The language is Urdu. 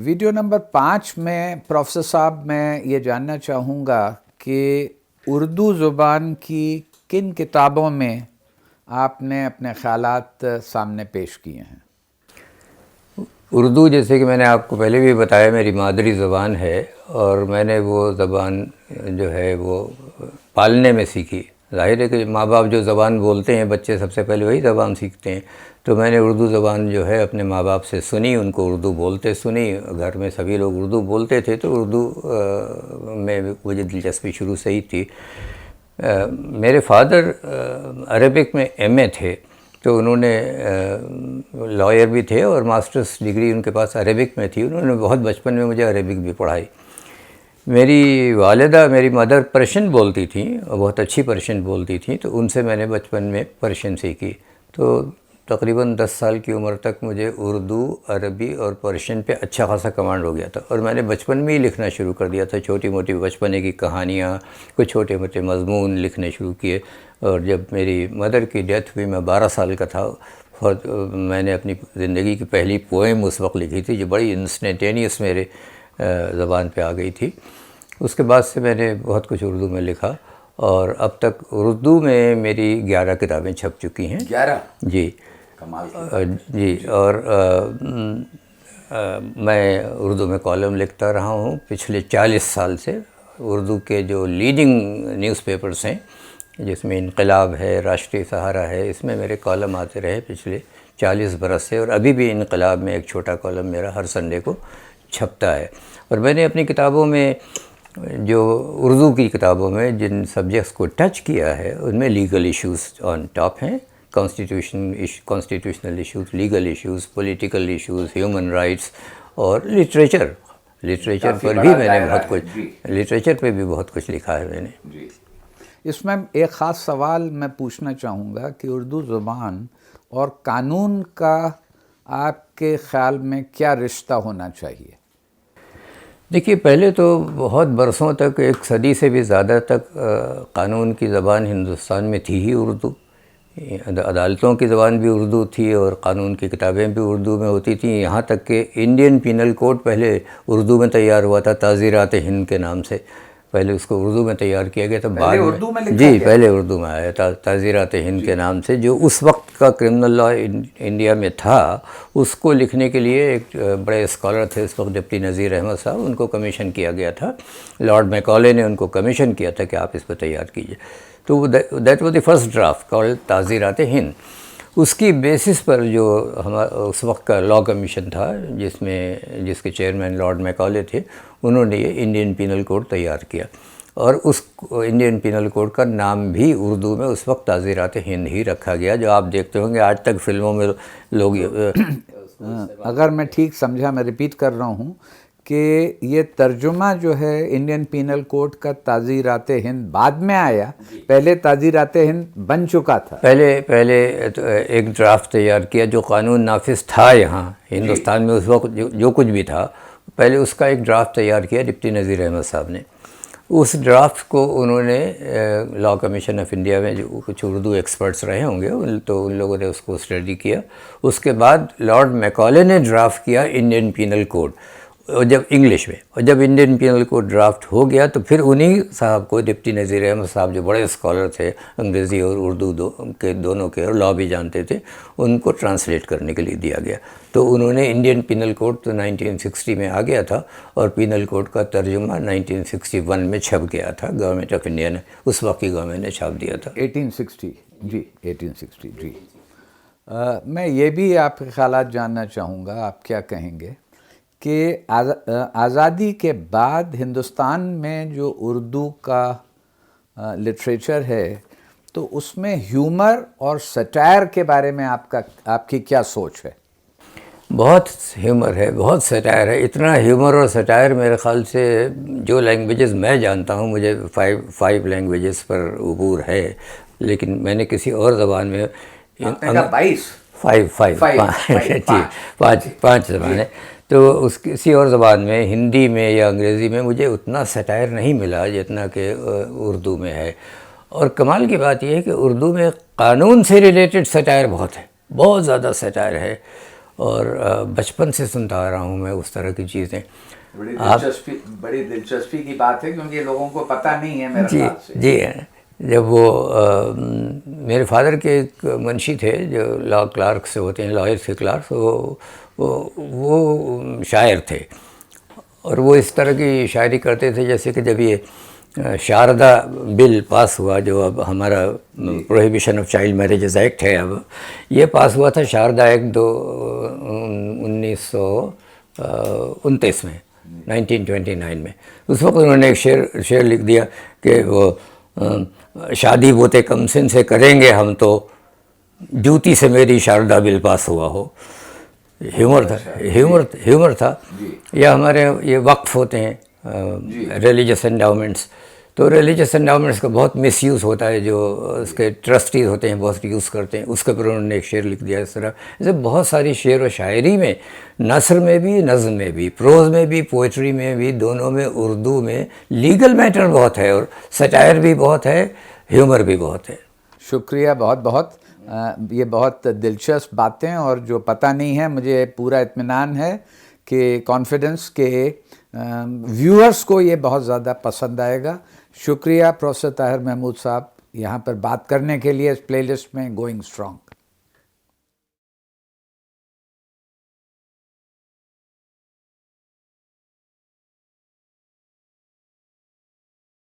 ویڈیو نمبر 5 میں پروفیسر صاحب میں یہ جاننا چاہوں گا کہ اردو زبان کی کن کتابوں میں آپ نے اپنے خیالات سامنے پیش کیے ہیں؟ اردو جیسے کہ میں نے آپ کو پہلے بھی بتایا میری مادری زبان ہے، اور میں نے وہ زبان جو ہے وہ پالنے میں سیکھی۔ ظاہر ہے کہ ماں باپ جو زبان بولتے ہیں بچے سب سے پہلے وہی زبان سیکھتے ہیں، تو میں نے اردو زبان جو ہے اپنے ماں باپ سے سنی، ان کو اردو بولتے سنی۔ گھر میں سبھی لوگ اردو بولتے تھے تو اردو میں مجھے دلچسپی شروع سے ہی تھی۔ میرے فادر عربک میں ایم اے تھے، تو انہوں نے لائر بھی تھے اور ماسٹرس ڈگری ان کے پاس عربک میں تھی۔ انہوں نے بہت بچپن میں مجھے عربک بھی پڑھائی۔ میری والدہ میری مدر پرشین بولتی تھیں اور بہت اچھی پرشین بولتی تھیں، تو ان سے میں نے بچپن میں پرشین سیکھی۔ تو تقریباً 10 سال کی عمر تک مجھے اردو، عربی اور پرشین پہ اچھا خاصا کمانڈ ہو گیا تھا، اور میں نے بچپن میں ہی لکھنا شروع کر دیا تھا۔ چھوٹی موٹی بچپنے کی کہانیاں، کچھ چھوٹے موٹے مضمون لکھنے شروع کیے۔ اور جب میری مدر کی ڈیتھ ہوئی میں 12 سال کا تھا، اور میں نے اپنی زندگی کی پہلی پوئم اس وقت لکھی تھی جو بڑی انسٹنٹینیس میرے زبان پہ آ گئی تھی۔ اس کے بعد سے میں نے بہت کچھ اردو میں لکھا، اور اب تک اردو میں میری 11 کتابیں چھپ چکی ہیں۔ 11 جی کمال جی، اور میں اردو میں کالم لکھتا رہا ہوں پچھلے 40 سال سے۔ اردو کے جو لیڈنگ نیوز پیپرز ہیں، جس میں انقلاب ہے، راشٹری سہارا ہے، اس میں میرے کالم آتے رہے پچھلے 40 برس سے، اور ابھی بھی انقلاب میں ایک چھوٹا کالم میرا ہر سنڈے کو چھپتا ہے۔ اور میں نے اپنی کتابوں میں جو اردو کی کتابوں میں جن سبجیکٹس کو ٹچ کیا ہے، ان میں لیگل ایشوز آن ٹاپ ہیں، constitutional issues, legal issues, political issues, human rights, اور لٹریچر پر بھی میں نے بہت کچھ لکھا ہے میں نے۔ اس میں ایک خاص سوال میں پوچھنا چاہوں گا کہ اردو زبان اور قانون کا آپ کے خیال میں کیا رشتہ ہونا چاہیے؟ دیکھیے، پہلے تو بہت برسوں تک، ایک صدی سے بھی زیادہ تک قانون کی زبان ہندوستان میں تھی ہی اردو۔ عدالتوں کی زبان بھی اردو تھی اور قانون کی کتابیں بھی اردو میں ہوتی تھیں، یہاں تک کہ انڈین پینل کوڈ پہلے اردو میں تیار ہوا تھا، تعزیرات ہند کے نام سے۔ پہلے اس کو اردو میں تیار کیا گیا تھا، بعد میں جی پہلے اردو میں آیا تھا تعزیرات ہند کے نام سے، جو اس وقت کا کرمنل لا انڈیا میں تھا۔ اس کو لکھنے کے لیے ایک بڑے اسکالر تھے اس وقت، ڈپٹی نذیر احمد صاحب، ان کو کمیشن کیا گیا تھا۔ لارڈ میکالے نے ان کو کمیشن کیا تھا کہ آپ اس پہ تیار کیجیے۔ تو that was the first draft called تعزیرات ہند۔ اس کی بیسس پر جو اس وقت کا لا کمیشن تھا، جس کے چیئرمین لارڈ میکالے تھے، انہوں نے یہ انڈین پینل کوڈ تیار کیا، اور اس انڈین پینل کوڈ کا نام بھی اردو میں اس وقت تعزیرات ہند ہی رکھا گیا، جو آپ دیکھتے ہوں گے آج تک فلموں میں لوگ اگر میں ٹھیک سمجھا، میں ریپیٹ کر رہا ہوں کہ یہ ترجمہ جو ہے انڈین پینل کوڈ کا تعزیرات ہند بعد میں آیا، پہلے تعزیرات ہند بن چکا تھا۔ پہلے ایک ڈرافٹ تیار کیا جو قانون نافذ تھا یہاں ہندوستان میں اس وقت، جو کچھ بھی تھا، پہلے اس کا ایک ڈرافٹ تیار کیا ڈپٹی نذیر احمد صاحب نے۔ اس ڈرافٹ کو انہوں نے لا کمیشن آف انڈیا میں جو کچھ اردو ایکسپرٹس رہے ہوں گے، تو ان لوگوں نے اس کو اسٹڈی کیا۔ اس کے بعد لارڈ میکالے نے ڈرافٹ کیا انڈین پینل کوڈ، اور جب انگلش میں، اور جب انڈین پینل کوڈ ڈرافٹ ہو گیا تو پھر انہی صاحب کو، ڈپٹی نذیر احمد صاحب جو بڑے اسکالر تھے، انگریزی اور اردو دونوں کے، اور لا بھی جانتے تھے، ان کو ٹرانسلیٹ کرنے کے لیے دیا گیا۔ تو انہوں نے انڈین پینل کوڈ تو 1960 میں آ گیا تھا، اور پینل کوڈ کا ترجمہ 1961 میں چھپ گیا تھا، گورنمنٹ آف انڈیا نے، اس وقت کی گورنمنٹ نے چھاپ دیا تھا۔ 1860 جی 1860 جی۔ میں یہ بھی آپ کے خیالات جاننا چاہوں گا، آپ کیا کہیں گے کہ آزادی کے بعد ہندوستان میں جو اردو کا لٹریچر ہے، تو اس میں ہیومر اور سٹائر کے بارے میں آپ کی کیا سوچ ہے؟ بہت ہیومر ہے، بہت سٹائر ہے۔ اتنا ہیومر اور سٹائر میرے خیال سے جو لینگویجز میں جانتا ہوں، مجھے 5 لینگویجز پر عبور ہے، لیکن میں نے کسی اور زبان میں 5 زبانیں، تو کسی اور زبان میں، ہندی میں یا انگریزی میں، مجھے اتنا سٹائر نہیں ملا جتنا کہ اردو میں ہے۔ اور کمال کی بات یہ ہے کہ اردو میں قانون سے ریلیٹڈ سٹائر بہت ہے، بہت زیادہ سٹائر ہے، اور بچپن سے سنتا آ رہا ہوں میں اس طرح کی چیزیں. بڑی دلچسپی کی بات ہے کیونکہ یہ لوگوں کو پتہ نہیں ہے میرے خیال سے. جی جب وہ میرے فادر کے ایک منشی تھے جو لا کلارک سے ہوتے ہیں, لائر سے کلارک, وہ شاعر تھے اور وہ اس طرح کی شاعری کرتے تھے جیسے کہ جب یہ شاردا بل پاس ہوا, جو اب ہمارا prohibition of child marriages act ہے, اب یہ پاس ہوا تھا شاردا ایکٹ 1929 میں, 1929 میں. اس وقت انہوں نے ایک شعر لکھ دیا کہ وہ شادی بوتے کمسن سے کریں گے ہم تو, جوتی سے میری شاردا بل پاس ہوا ہو. ہیومر تھا. یا ہمارے یہ وقف ہوتے ہیں ریلیجس انڈاؤمنٹس, تو ریلیجس انڈاؤمنٹس کا بہت مس یوز ہوتا ہے, جو اس کے ٹرسٹیز ہوتے ہیں بہت یوز کرتے ہیں. اس کے اوپر انہوں نے ایک شعر لکھ دیا اس طرح. ایسے بہت ساری شعر و شاعری میں, نثر میں بھی, نظم میں بھی, پروز میں بھی, پوئٹری میں بھی, دونوں میں, اردو میں لیگل میٹر بہت ہے اور سٹائر بھی بہت ہے, ہیومر بھی بہت ہے. شکریہ بہت بہت. یہ بہت دلچسپ باتیں, اور جو پتہ نہیں ہے مجھے پورا اطمینان ہے کہ کانفیڈنس کے ویورز کو یہ بہت زیادہ پسند آئے گا. شکریہ پروفیسر طاہر محمود صاحب یہاں پر بات کرنے کے لیے اس پلے لسٹ میں گوئنگ اسٹرانگ.